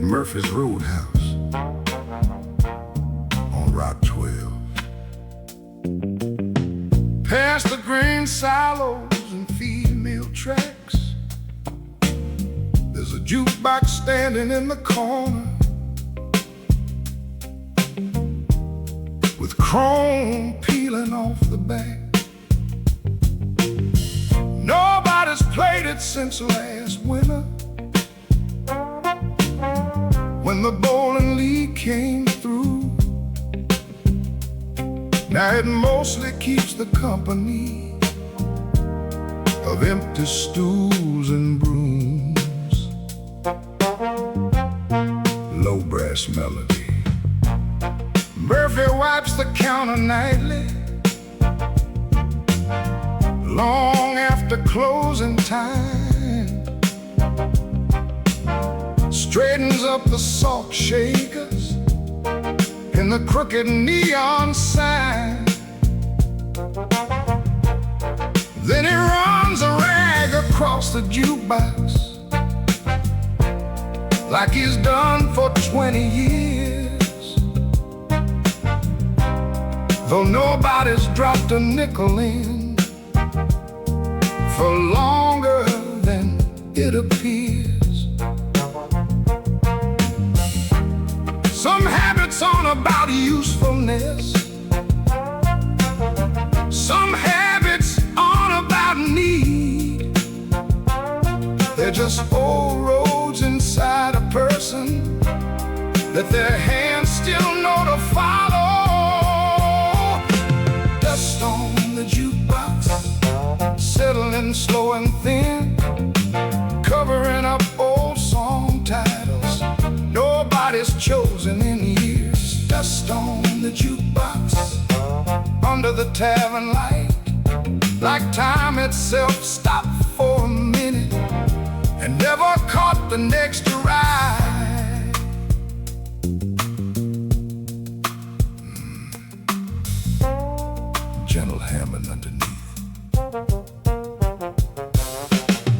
Murphy's Roadhouse on Rock 12. Past the grain silos and feed mill tracks, there's a jukebox standing in the corner with chrome peeling off the back. Nobody's played it since last winter, when the bowling league came through. Now it mostly keeps the company of empty stools and brooms. Low brass melody. Murphy wipes the counter nightly, long after closing time. Straightens up the salt shakers in the crooked neon sign. Then he runs a rag across the jukebox like he's done for 20 years. Though nobody's dropped a nickel in for longer than it appears. Some habits aren't about usefulness, some habits aren't about need. They're just old roads inside a person that their hands still know to follow. Dust on the jukebox, settling slow and thin, covering up old song titles nobody's chosen in years. Dust on the jukebox, under the tavern light, like time itself stopped for a minute and never caught the next ride. Gentle hammering underneath.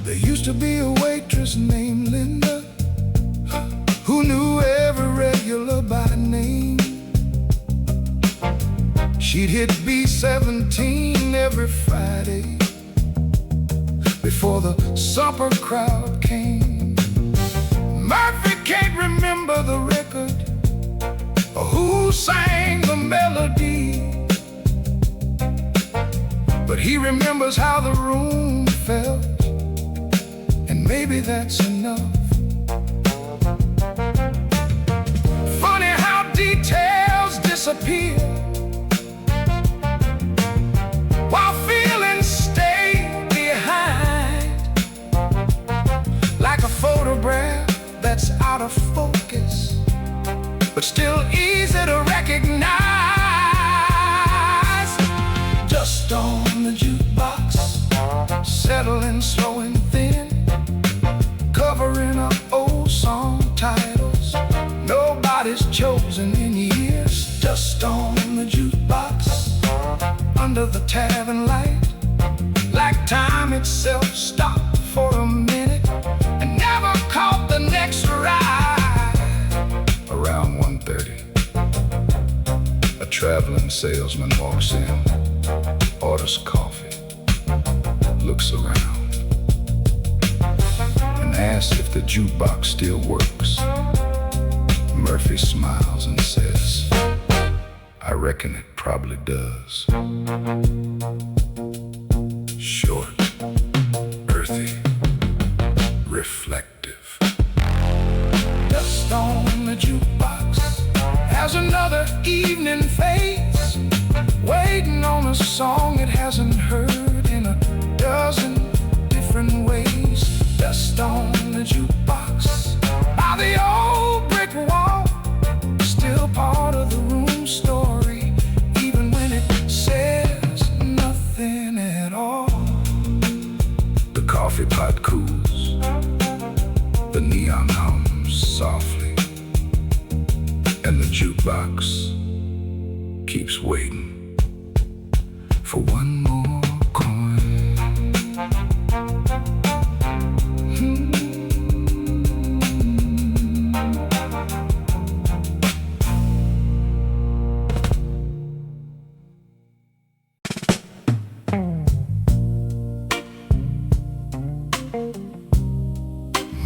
There used to be a waitress named Linda who knew every regular by name. She'd hit B17 every Friday before the supper crowd came. Murphy can't remember the record or who sang the melody, but he remembers how the room felt, and maybe that's enough. Funny how details disappear while feelings stay behind, like a photograph that's out of focus but still easy to recognize. Dust on the jukebox, settling slow and thin, covering up old song titles nobody's chosen in years. Dust on the jukebox, under the tavern light, like time itself stopped for a minute and never caught the next ride. Around 1:30, a traveling salesman walks in, orders coffee, looks around, and asks if the jukebox still works. Murphy smiles and says, "I reckon it probably does." Short, earthy, reflective. Dust on the jukebox has another evening face, waiting on a song it hasn't heard in a dozen different ways. Dust on the jukebox by the old brick wall, still part of the room story, even when it says nothing at all. The coffee pot cools, the neon hums softly, and the jukebox keeps waiting for one more coin.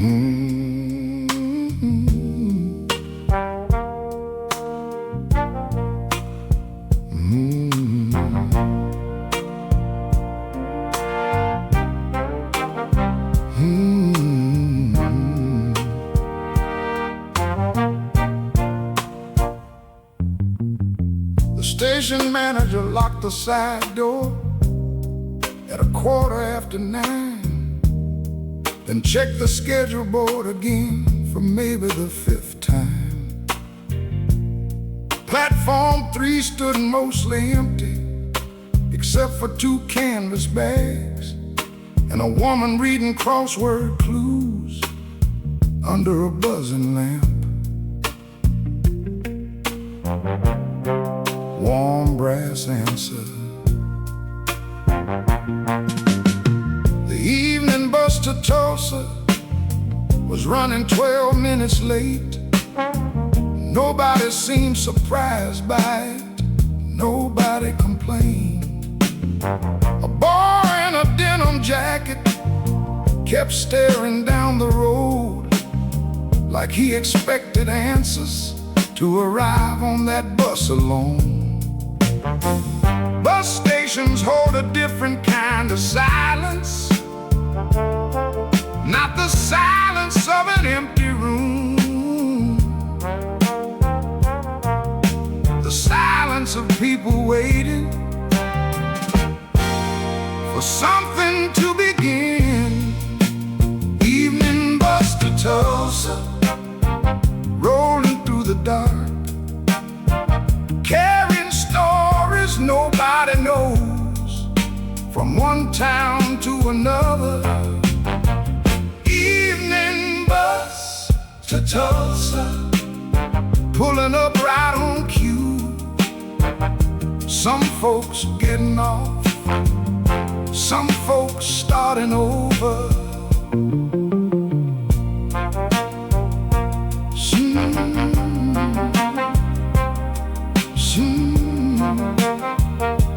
The station manager locked the side door at 9:15, then checked the schedule board again for maybe the 5th time. Platform 3 stood mostly empty, except for 2 canvas bags and a woman reading crossword clues under a buzzing lamp. Warm brass answer. The evening bus to Tulsa was running 12 minutes late. Nobody seemed surprised by it. Nobody complained. A boy in a denim jacket kept staring down the road like he expected answers to arrive on that bus alone. Bus stations hold a different kind of silence, not the silence of an empty room, the silence of people waiting for something to begin. Evening bus to Tulsa, rolling through the dark, carrying stories nobody knows, from one town to another. Evening bus to Tulsa, pulling up right on cue. Some folks getting off, some folks starting over.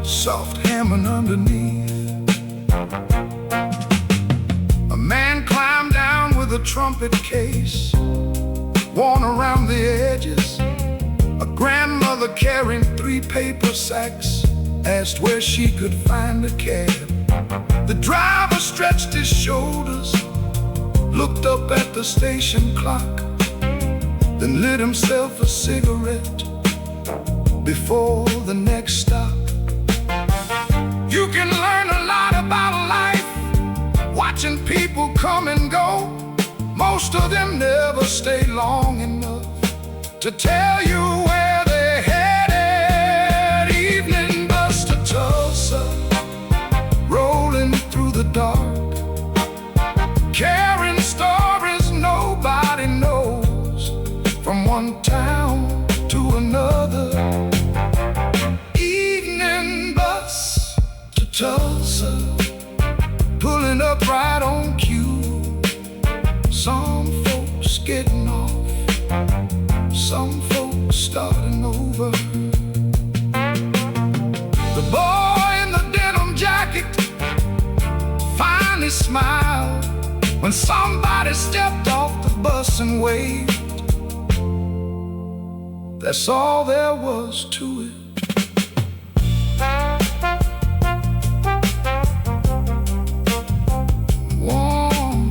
Soft hammering underneath. A man climbed down with a trumpet case worn around the edges. A grandmother carrying 3 paper sacks asked where she could find a cab. The driver stretched his shoulders, looked up at the station clock, then lit himself a cigarette before the next stop. You can learn a lot about life watching people come and go. Most of them never stay long enough to tell you where they're headed. Evening bus to Tulsa, rolling through the dark, carrying stories nobody knows, from one town to another. Evening bus to Tulsa, pulling up right on cue. Some folks getting off, some folks starting over. The boy in the denim jacket finally smiled when somebody stepped off the bus and waved. That's all there was to it. Warm,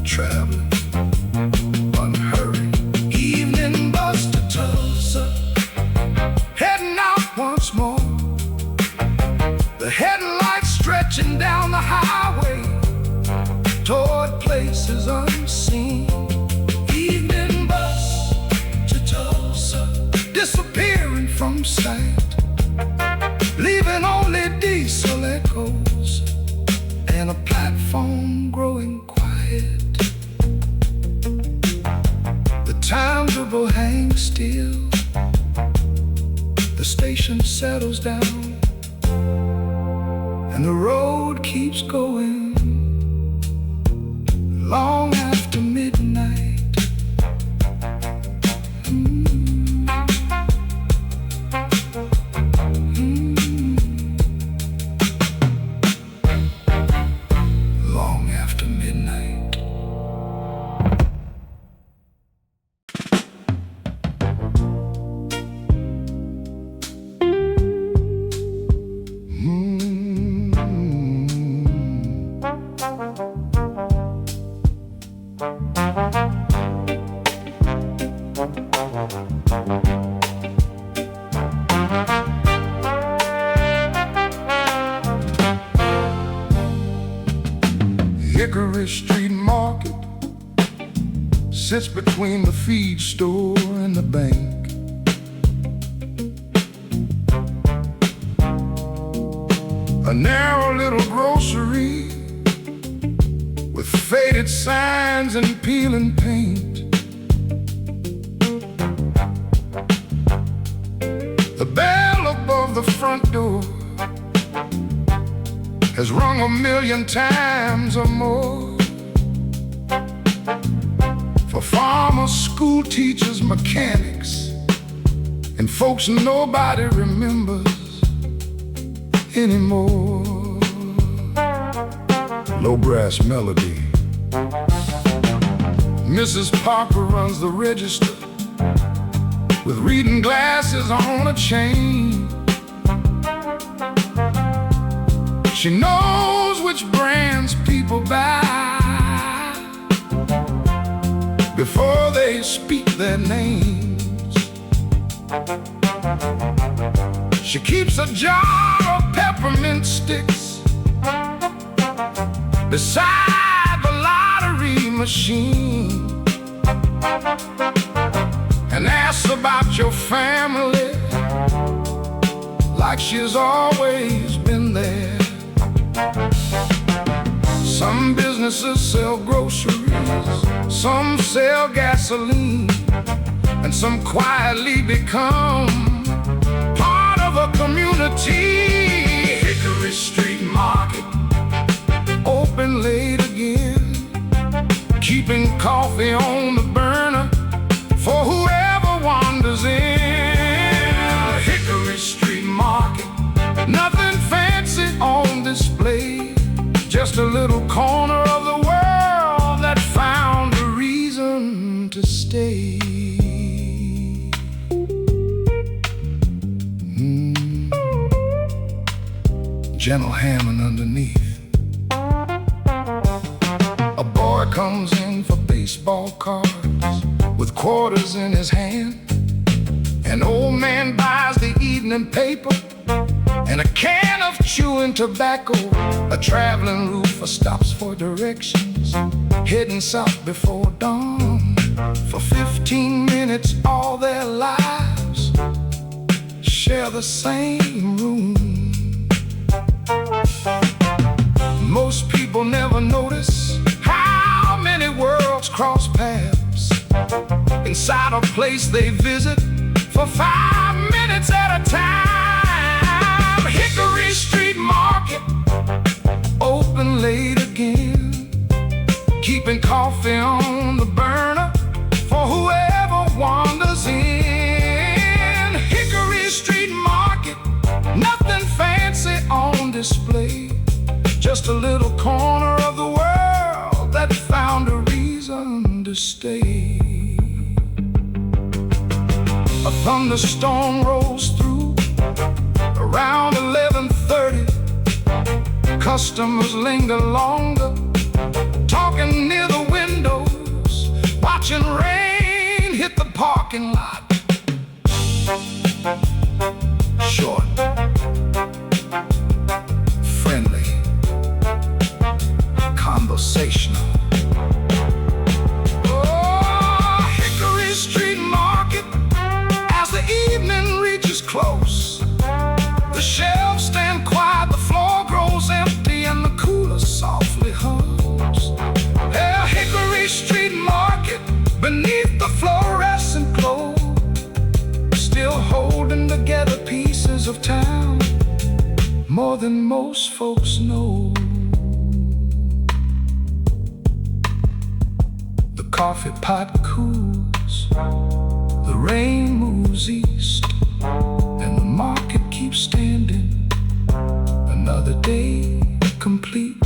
traveling, unhurried. Evening bus to Tulsa, heading out once more. The headlights stretching down the highway toward places unseen. Evening bus to Tulsa, disappearing from sight, leaving only diesel echoes and a platform growing quiet. The timetable hangs still, the station settles down, and the road keeps going long after midnight. Long after midnight. Street Market sits between the feed store and the bank. A narrow little grocery with faded signs and peeling paint. The bell above the front door has rung 1,000,000 times or more. For farmers, school teachers, mechanics, and folks nobody remembers anymore. Low brass melody. Mrs. Parker runs the register with reading glasses on a chain. She knows which brands people buy before they speak their names. She keeps a jar of peppermint sticks beside the lottery machine and asks about your family like she's always been there. Some businesses sell groceries, some sell gasoline, and some quietly become part of a community. Hickory Street Market, open late again, keeping coffee on the burner for whoever wanders in. Hickory Street Market, nothing fancy on display, just a little corner of the world that found a reason to stay. Gentle hammering underneath. A boy comes in for baseball cards with quarters in his hand. An old man buys the evening paper and a can of chewing tobacco. A traveling roofer stops for directions, heading south before dawn. For 15 minutes all their lives share the same room. Most people never notice how many worlds cross paths inside a place they visit for 5 minutes at a time. Hickory Street Market, open late again, keeping coffee on the burner for whoever wanders in. Hickory Street Market, nothing fancy on display, just a little corner of the world that found a reason to stay. A thunderstorm rolls through around 11:30. Customers linger longer, talking near the windows, watching rain hit the parking lot. Short, friendly, conversational. Oh, Hickory Street Market, as the evening reaches close, the shelves stand quiet, the floor grows empty, and the cooler softly hums. Yeah, Hickory Street Market, beneath the fluorescent glow, still holding together pieces of town more than most folks know. The coffee pot cools, the rain moves east, and the market keeps standing. Another day complete.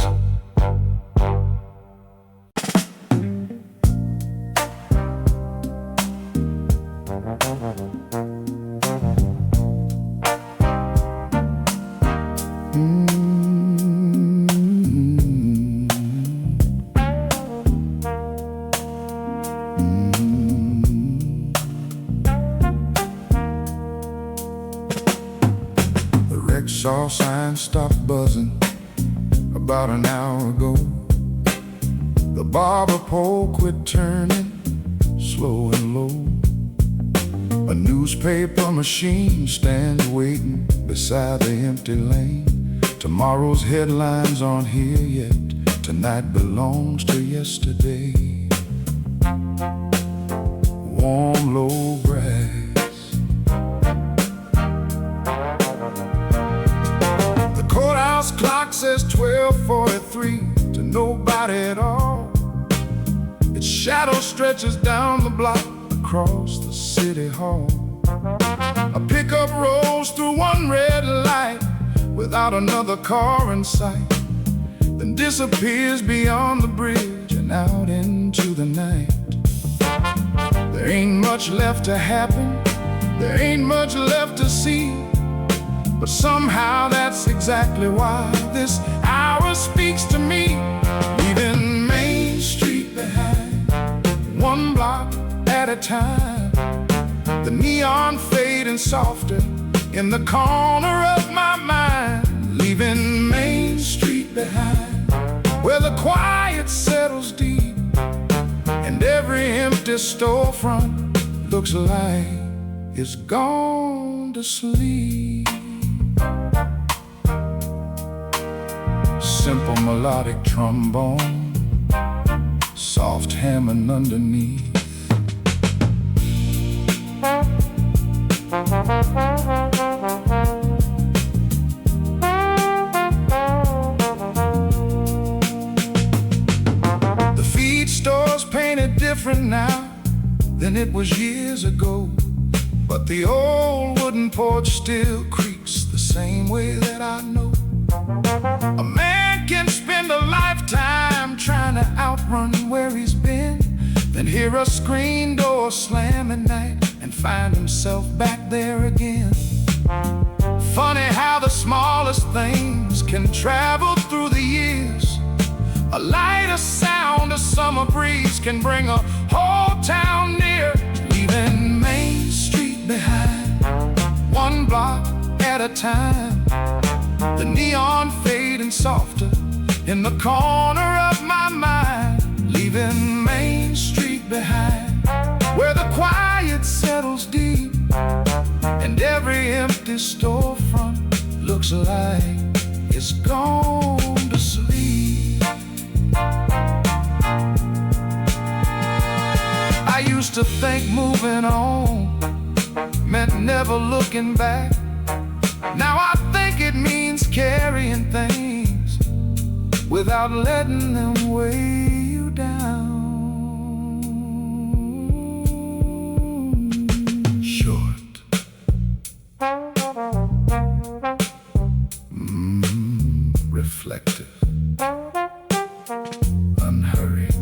Saw signs stop buzzing about an hour ago. The barber pole quit turning, slow and low. A newspaper machine stands waiting beside the empty lane. Tomorrow's headlines aren't here yet. Tonight belongs to yesterday. Warm, low grass. The courthouse clock says 12:43 to nobody at all. Its shadow stretches down the block across the city hall. A pickup rolls through one red light without another car in sight, then disappears beyond the bridge and out into the night. There ain't much left to happen, there ain't much left to see, but somehow that's exactly why this hour speaks to me. Leaving Main Street behind, one block at a time. The neon fading softer in the corner of my mind. Leaving Main Street behind, where the quiet settles deep, and every empty storefront looks like it's gone to sleep. Simple melodic trombone, soft hammering underneath. The feed store's painted different now than it was years ago, but the old wooden porch still creaks the same way that I know. A man can spend a lifetime trying to outrun where he's been, then hear a screen door slam at night and find himself back there again. Funny how the smallest things can travel through the years. A lighter sound, a summer breeze can bring a whole town near. Leaving Main Street behind, one block at a time. The neon fading softer in the corner of my mind. Leaving Main Street behind, where the quiet settles deep, and every empty storefront looks like it's gone to sleep. I used to think moving on meant never looking back. Now I think it means carrying things without letting them weigh you down. Short, reflective, unhurried.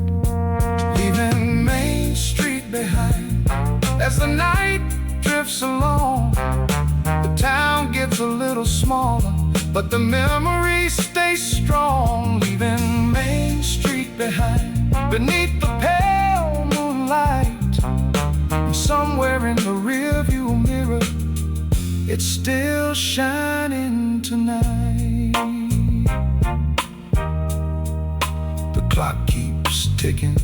Leaving Main Street behind, as the night drifts along, the town gets a little smaller, but the memories stay strong. Leaving Main Street behind, beneath the pale moonlight, and somewhere in the rearview mirror, it's still shining tonight. The clock keeps ticking,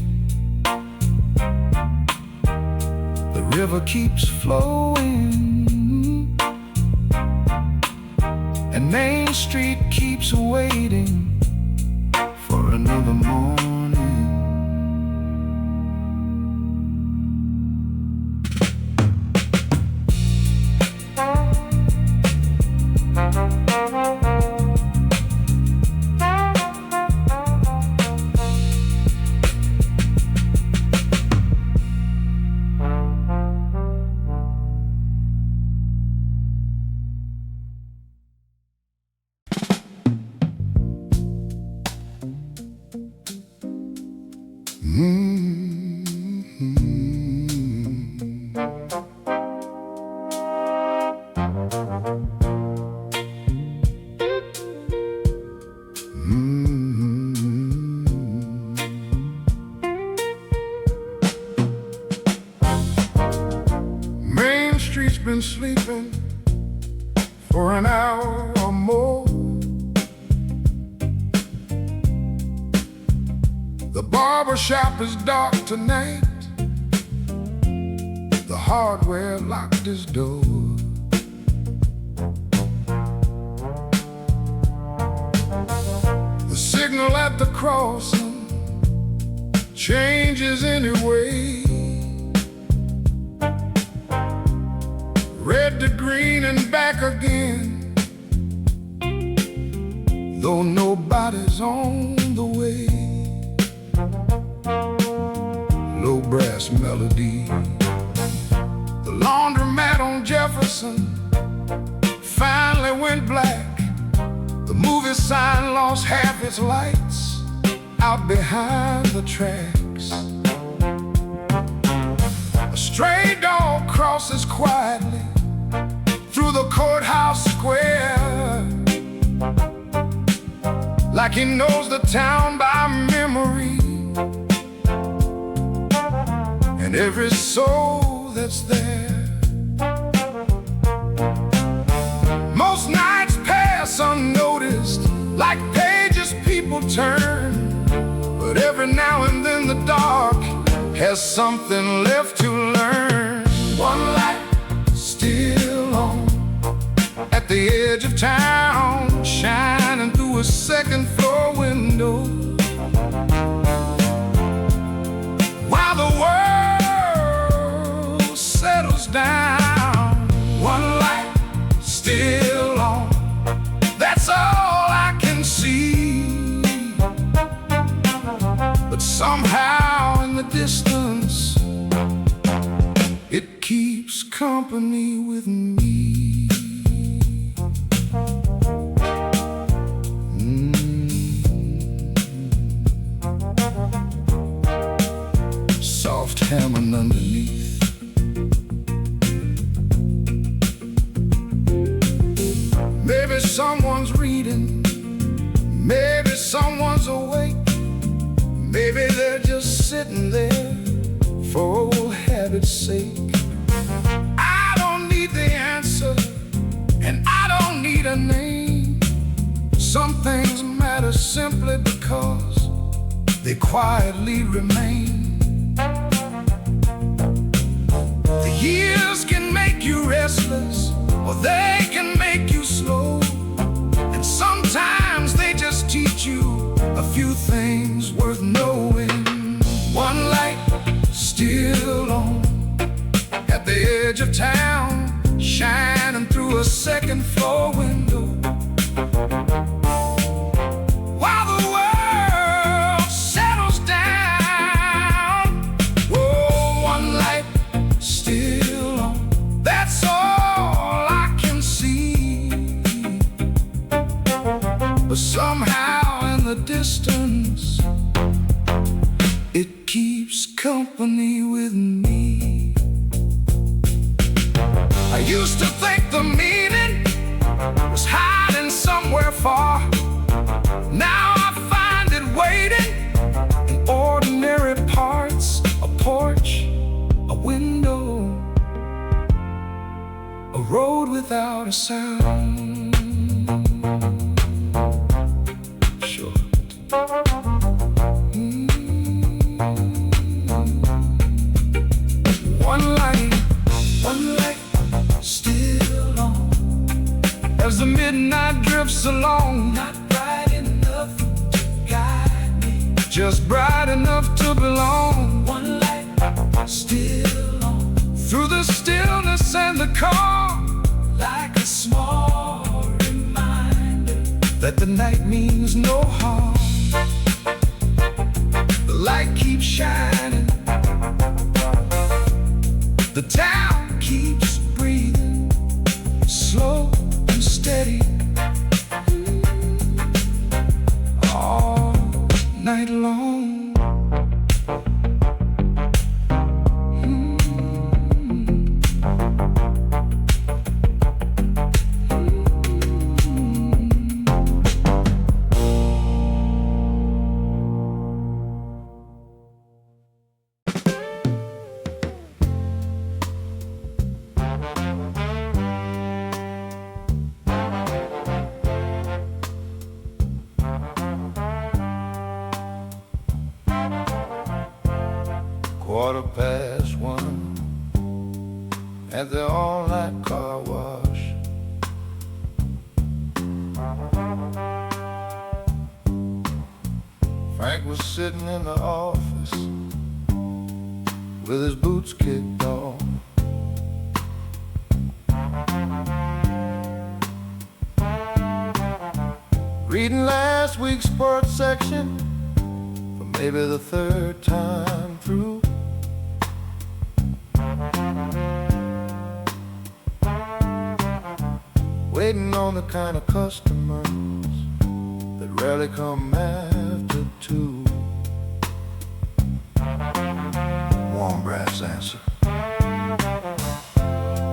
the river keeps flowing, and Main Street keeps waiting for another morning. Main Street's been sleeping for an hour or more. The barber shop is dark tonight. The hardware locked his door. The signal at the crossing changes anyway. Red to green and back again, though nobody's on the way. Low brass melody. The laundromat on Jefferson finally went black. The movie sign lost half its lights out behind the tracks. A stray dog crosses quietly through the courthouse square, like he knows the town by memory, and every soul that's there. Most nights pass unnoticed, like pages people turn, but every now and then the dark has something left to learn. One light still on at the edge of town, shining through a second floor window, while the world settles down. One light still on, that's all I can see. But somehow in the distance, it keeps company with me. Soft hammering underneath. Maybe someone's reading, maybe someone's awake, maybe they're just sitting there for old habit's sake. I don't need the answer, and I don't need a name. Some things matter simply because they quietly remain. The years can make you restless, or they can make you slow, and sometimes they just teach you a few things worth knowing. One light still on at the edge of town, shining through a second floor window, while the world settles down. Whoa, one light still on, that's all I can see. But somehow in the distance, it keeps company with me. I used to think the meaning was hiding somewhere far. Now I find it waiting in ordinary parts. A porch, a window, a road without a sound. Sure. One light still on as the midnight drifts along. Not bright enough to guide me, just bright enough to belong. One light still on through the stillness and the calm, like a small reminder that the night means no harm. The light keeps shining, the town keeps breathing, slow and steady, all night long. 1:15 at the all-night car wash. Frank was sitting in the office with his boots kicked off. Reading last week's sports section for maybe the third time through. Waiting on the kind of customers that rarely come after 2. Warm brass answer.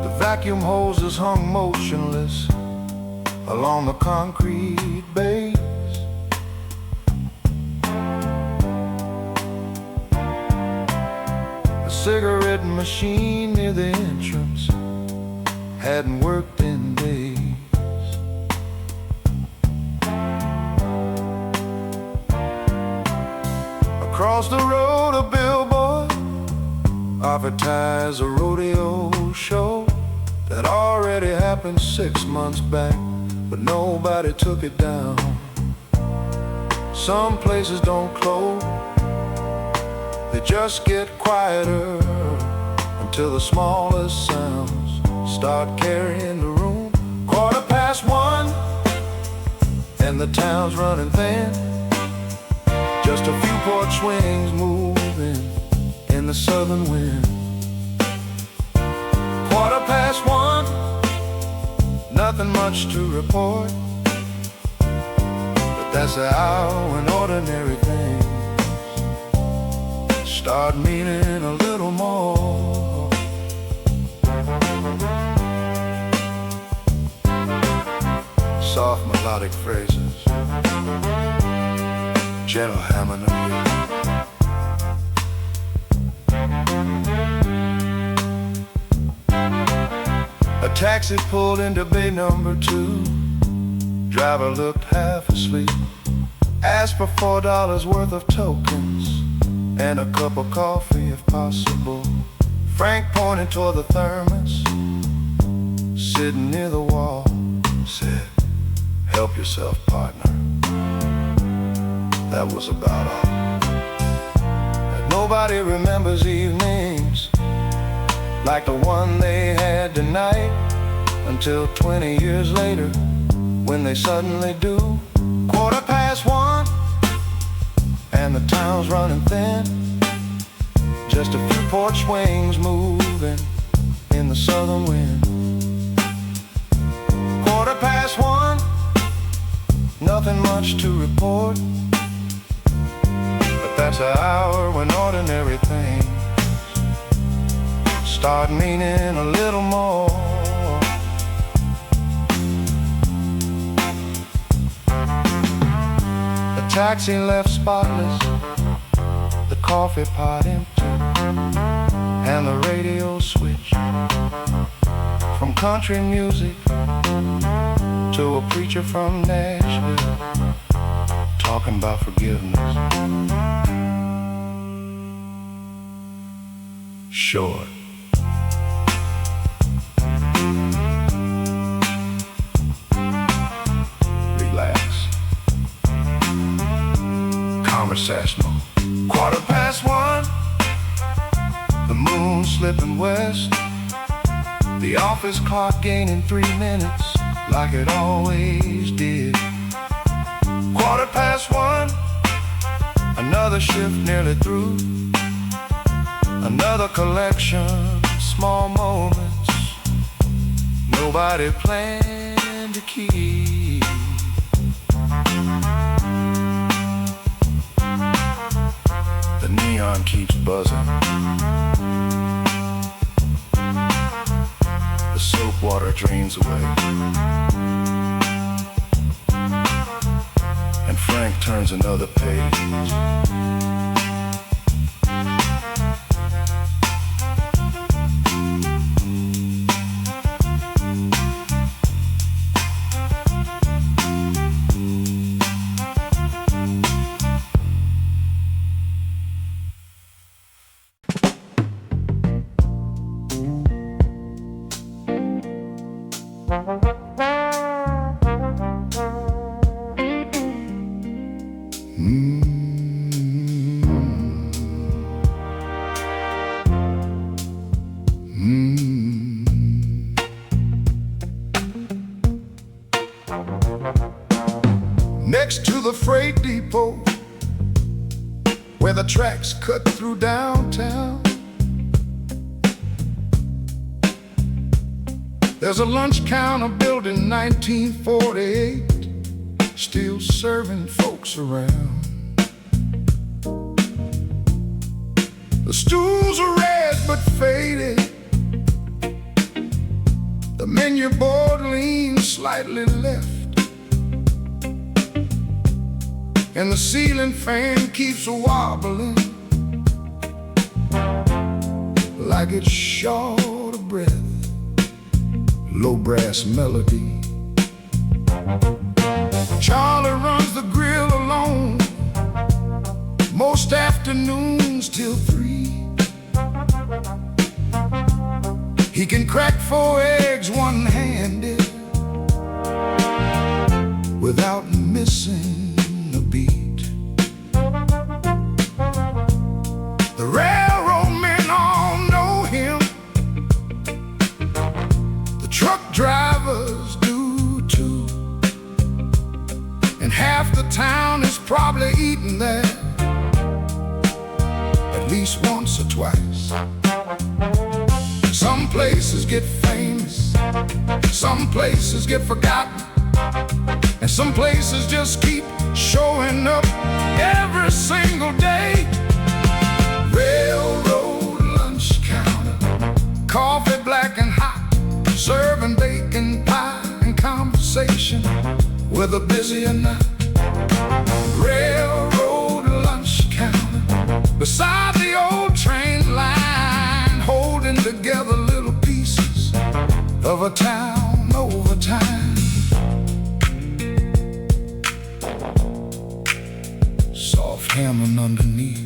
The vacuum hoses hung motionless along the concrete base. A cigarette machine near the entrance hadn't worked in days. Across the road a billboard advertised a rodeo show that already happened 6 months back, but nobody took it down. Some places don't close, they just get quieter until the smallest sounds start carrying the room. 1:15 and the town's running thin. Just a few porch swings moving in the southern wind. 1:15, nothing much to report, but that's the hour when ordinary things start meaning a little more. Soft melodic phrases, gentle hammering of you. A taxi pulled into bay number 2. Driver looked half asleep. Asked for $4 worth of tokens and a cup of coffee if possible. Frank pointed toward the thermos sitting near the wall, said, "Help yourself, partner." That was about all. And nobody remembers evenings like the one they had tonight, until 20 years later, when they suddenly do. 1:15 and the town's running thin. Just a few porch swings moving in the southern wind. 1:15, nothing much to report, but that's the hour when ordinary things start meaning a little more. The taxi left spotless, the coffee pot empty, and the radio switched from country music to a preacher from Nashville talking about forgiveness. Short. Relax. Conversational. 1:15, the moon slipping west, the office clock gaining 3 minutes like it always did. 1:15, another shift nearly through, another collection of small moments nobody planned to keep. The neon keeps buzzing, the soap water drains away, and Frank turns another page. tracks cut through downtown. There's a lunch counter built in 1948, still serving folks around. The stools are red but faded, the menu board leans slightly left, and the ceiling fan keeps wobbling like it's short of breath. Low brass melody. Charlie runs the grill alone, most afternoons till 3. He can crack 4 eggs one-handed without missing a beat. The railroad men all know him, the truck drivers do too, and half the town is probably eating there at least once or twice. Some places get famous, some places get forgotten, and some places just keep showing up every single day. Railroad lunch counter, coffee black and hot, serving bacon pie and conversation, whether busy or not. Railroad lunch counter, beside the old train line, holding together little pieces of a town over time. Soft hammering underneath.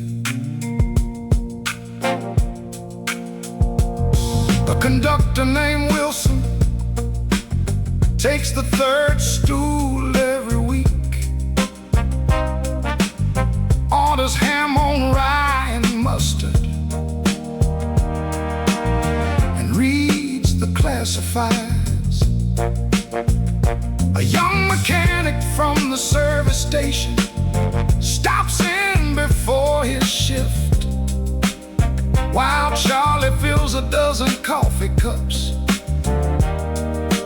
A conductor named Wilson takes the 3rd stool every week, orders ham on rye and mustard, and reads the classifieds. A young mechanic from the service station stops in before his shift, while Charlie fills a dozen coffee cups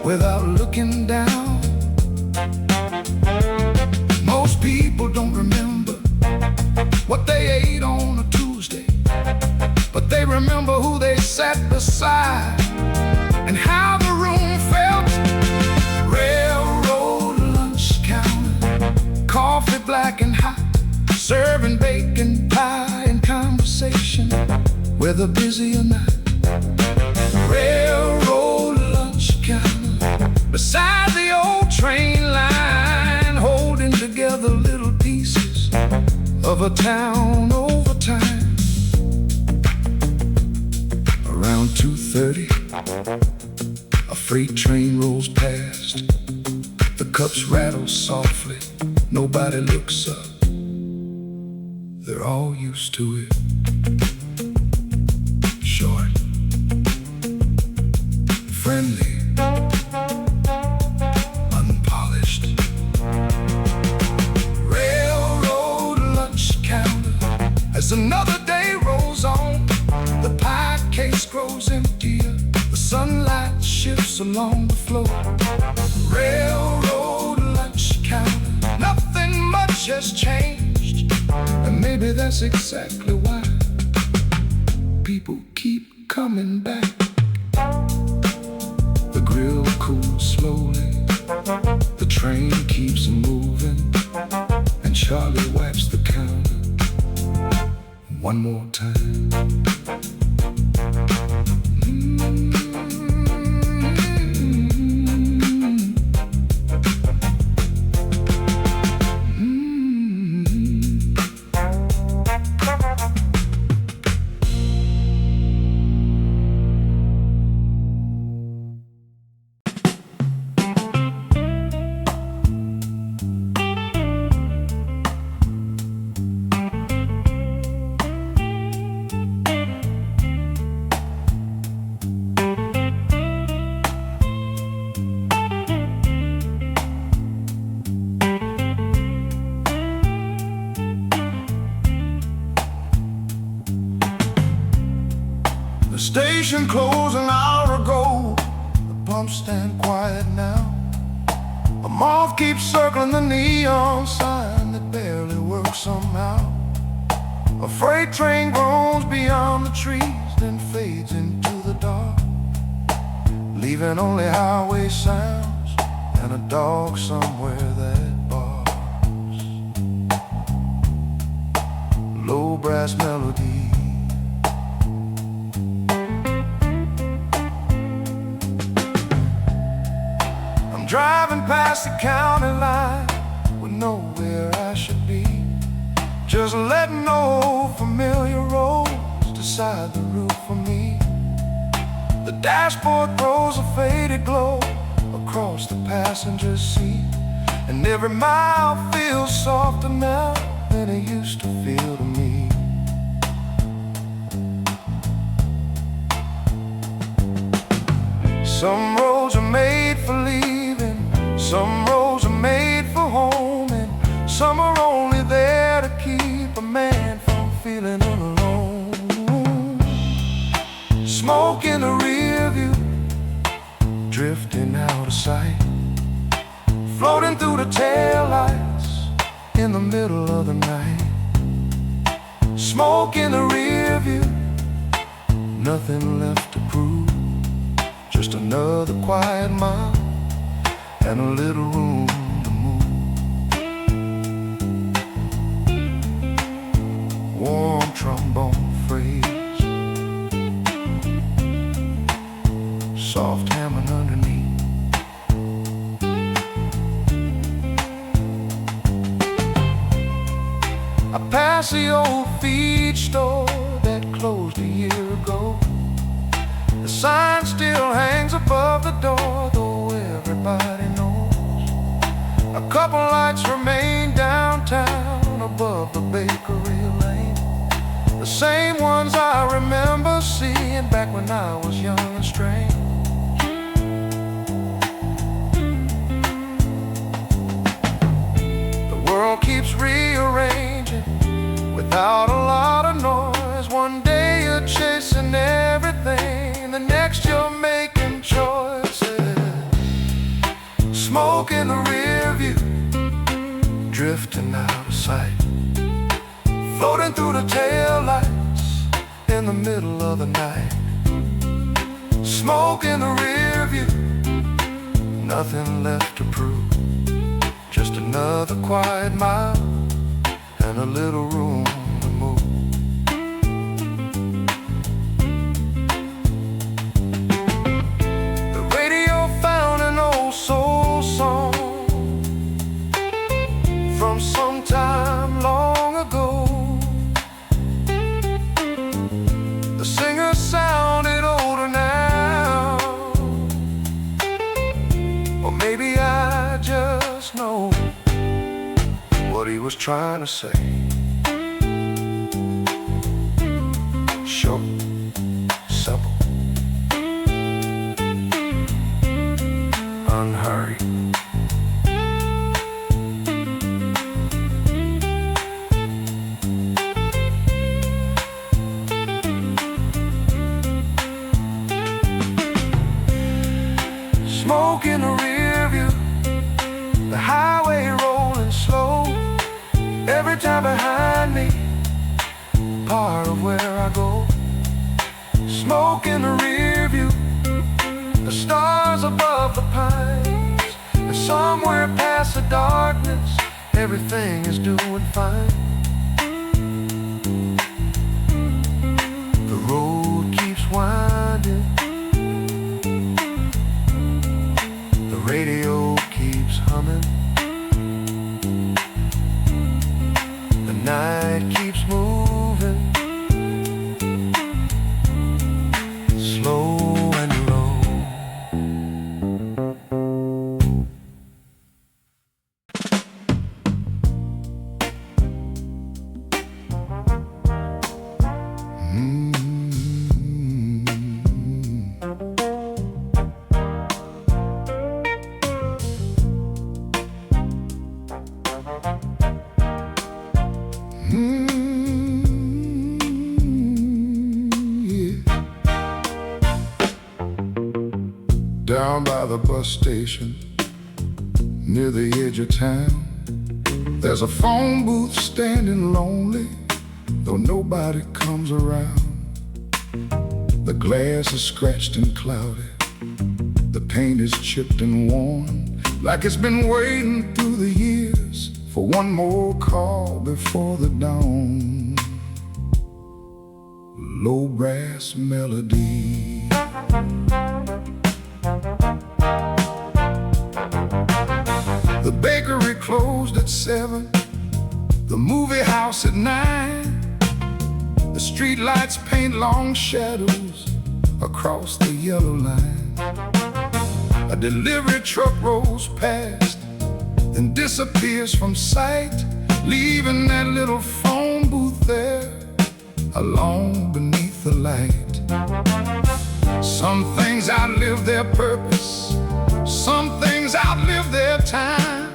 without looking down. Most people don't remember what they ate on a Tuesday, but they remember who they sat beside and how the room felt. Railroad lunch counter, coffee black and hot, serving bacon pie and conversation, whether busy or not. Railroad lunch counter, beside the old train line, holding together little pieces of a town over time. Around 2:30, a freight train rolls past. The cups rattle softly, nobody looks up. They're all used to it. Short, friendly, unpolished. Railroad lunch counter. As another day rolls on, the pie case grows emptier, the sunlight shifts along the floor. Railroad lunch counter, nothing much has changed, and maybe that's exactly why people keep coming back. The grill cools slowly, the train keeps moving, and Charlie wipes the counter one more time. The station closed an hour ago. The pump stand quiet now. A moth keeps circling the neon sign that barely works somehow. A freight train groans beyond the trees, then fades into the dark, leaving only highway sounds and a dog somewhere that barks. Low brass melody. I'm driving past the county line with nowhere I should be, just letting old familiar roads decide the route for me. The dashboard throws a faded glow across the passenger seat, and every mile feels softer now than it used to feel to me. Some roads are made for leaving, some roads are made for home, and some are only there to keep a man from feeling alone. Smoke in the rear view, drifting out of sight, floating through the taillights in the middle of the night. Smoke in the rear view, nothing left to prove, just another quiet mile and a little room to move. Warm trombone phrase, soft hammering underneath. I pass the old feed store that closed a year ago. The sign still hangs above the door, though everybody knows. A couple lights remain downtown above the bakery lane, the same ones I remember seeing back when I was young and strange. The world keeps rearranging without a lot of noise. One day you're chasing everything, the next you're making choices. Smoke in the rear view, drifting out of sight, floating through the taillights in the middle of the night. Smoke in the rear view, nothing left to prove, just another quiet mile and a little room to move. The radio found an old soul song from some time long ago. The singer sounded older now, or maybe I just know what he was trying to say. Short, simple, unhurried. Smoke in the rear view, the highway rolling slow, every time behind me, part of where I go. Smoke in the rear view, the stars above the pines, and somewhere past the darkness, everything is doing fine. The road keeps winding, the radio keeps humming, the night keeps moving, slow and low. Down by the bus station, near the edge of town, there's a phone booth standing lonely, though nobody comes around. The glass is scratched and cloudy, the paint is chipped and worn, like it's been waiting through the years for one more call before the dawn. Low brass melody, the bakery closed at 7, the movie house at 9. The street lights paint long shadows across the yellow line. A delivery truck rolls past, then disappears from sight, leaving that little phone booth there, alone beneath the light. Some things outlive their purpose, some things outlive their time,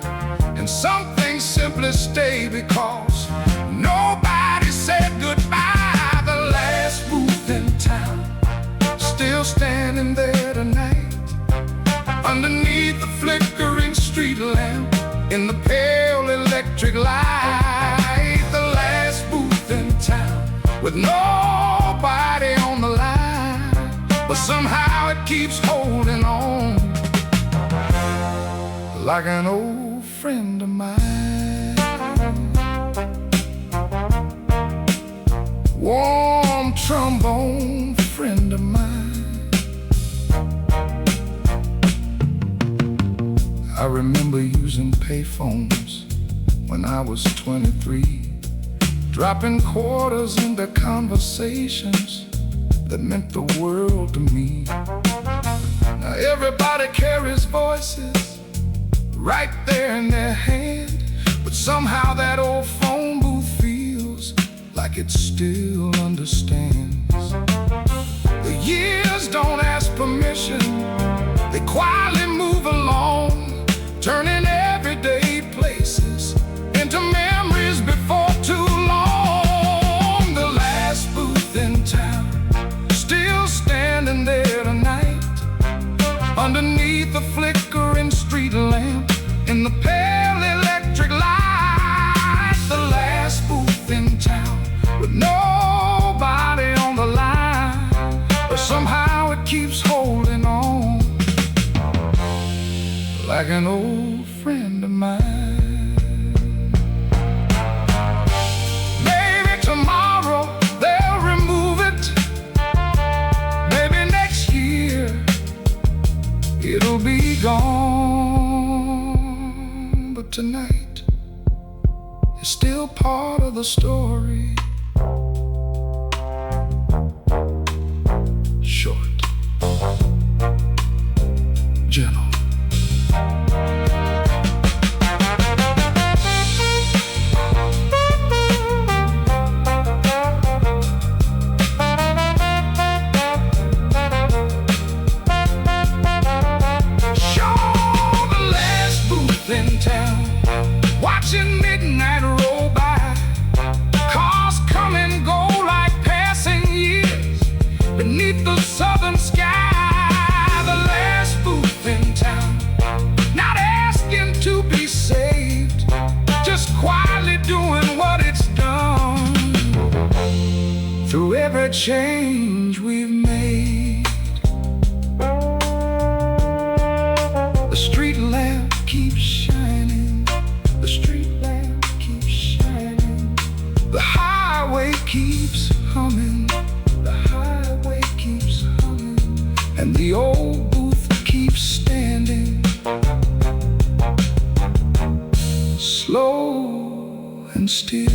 and some things simply stay because nobody said goodbye. The last booth in town, still standing there tonight, underneath the flickering street lamp, in the pale electric light. The last booth in town, with nobody on the line, but somehow it keeps holding on, like an old friend of mine. Warm trombone friend of mine. I remember using payphones when I was 23, dropping quarters into conversations that meant the world to me. Now everybody carries voices right there in their hand, but somehow that old phone booth feels like it still understands. The years don't ask permission, they quietly move along, turning everyday places into memories before too long. The last booth in town, still standing there tonight, underneath the flickering street lamp, in the pale electric light. The last booth in town, with nobody on the line, but somehow it keeps holding on, like an old friend of mine. Maybe tomorrow they'll remove it, maybe next year it'll be gone, but tonight is still part of the story. Short, gentle, watching midnight roll by, cars come and go like passing years beneath the southern sky. The last booth in town, not asking to be saved, just quietly doing what it's done. Through every change we've made, the street lamp keeps shining, the street lamp keeps shining, the highway keeps humming, the highway keeps humming, and the old booth keeps standing, slow and still.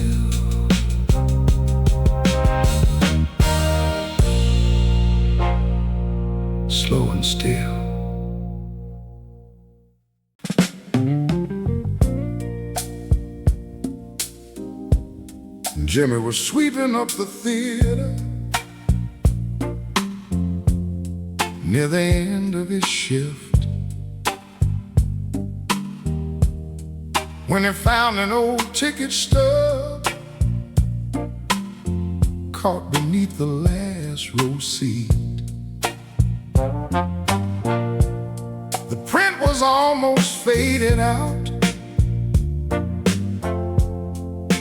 Slow and still. Jimmy was sweeping up the theater near the end of his shift, when he found an old ticket stub caught beneath the last row seat. letters almost faded out.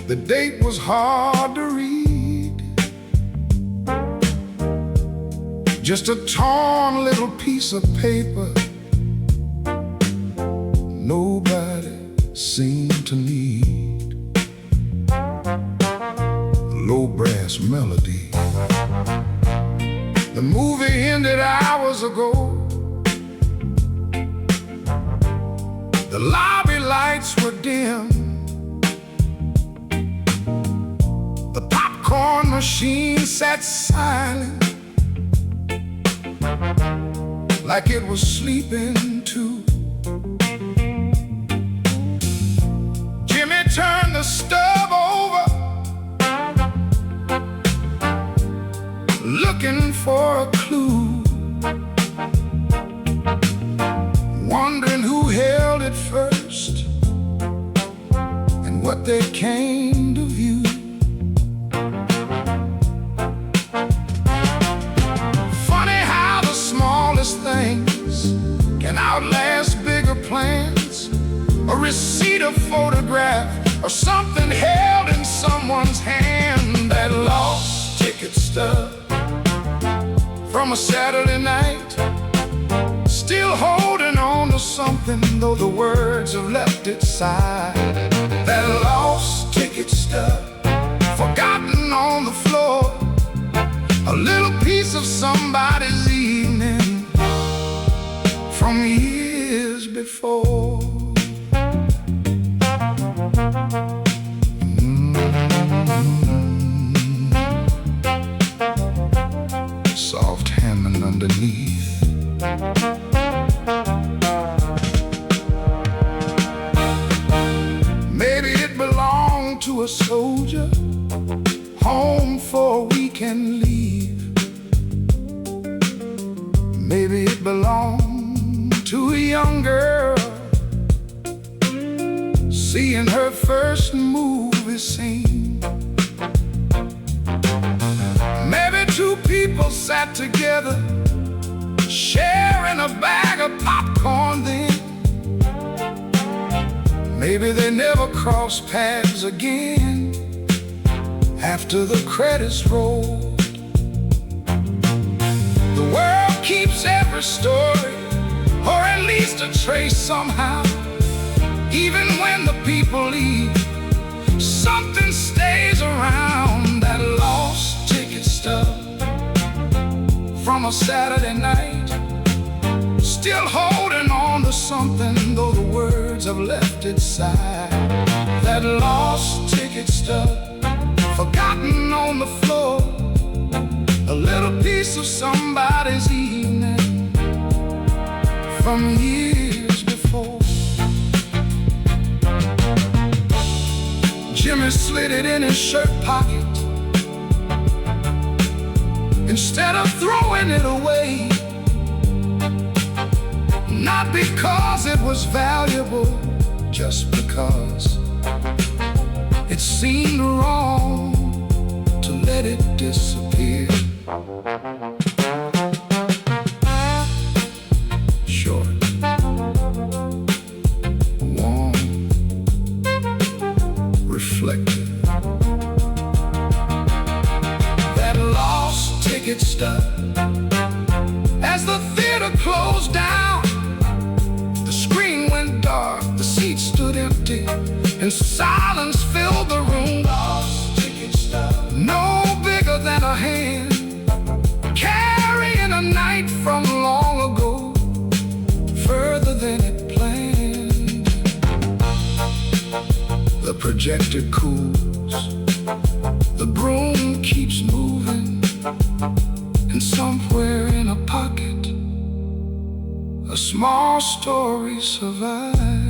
The date was hard to read. Just a torn little piece of paper nobody seemed to need. Low brass melody. The movie ended hours ago. The lobby lights were dim. The popcorn machine sat silent, like it was sleeping too. Jimmy turned the stove over, looking for a clue, wondering who held it first and what they came to view. Funny how the smallest things can outlast bigger plans. A receipt, a photograph, or something held in someone's hand. That lost ticket stub from a Saturday night, still holding on to something, though the words have left its side. That lost ticket stub, forgotten on the floor, a little piece of somebody's evening from years before. Soft hammering underneath. Maybe it belonged to a soldier, home for a weekend leave. Maybe it belonged to a young girl, seeing her first movie scene. Maybe two people sat together, sharing a bag of popcorn then. Maybe they never crossed paths again after the credits rolled. The world keeps every story, or at least a trace somehow. Even when the people leave, something stays around. That lost ticket stub from a Saturday night, still holding on to something, though the words have left its side. That lost ticket stub, forgotten on the floor, a little piece of somebody's evening from years before. Jimmy slid it in his shirt pocket instead of throwing it away. Not because it was valuable, just because it seemed wrong to let it disappear. Short, warm, reflective. That lost ticket stub. As the theater closed down, the screen went dark, the seats stood empty, and silence filled the room. Lost ticket stub, no bigger than a hand, carrying a night from long ago, further than it planned. The projector cools, the broom keeps moving, and somewhere in a pocket, a small story survives.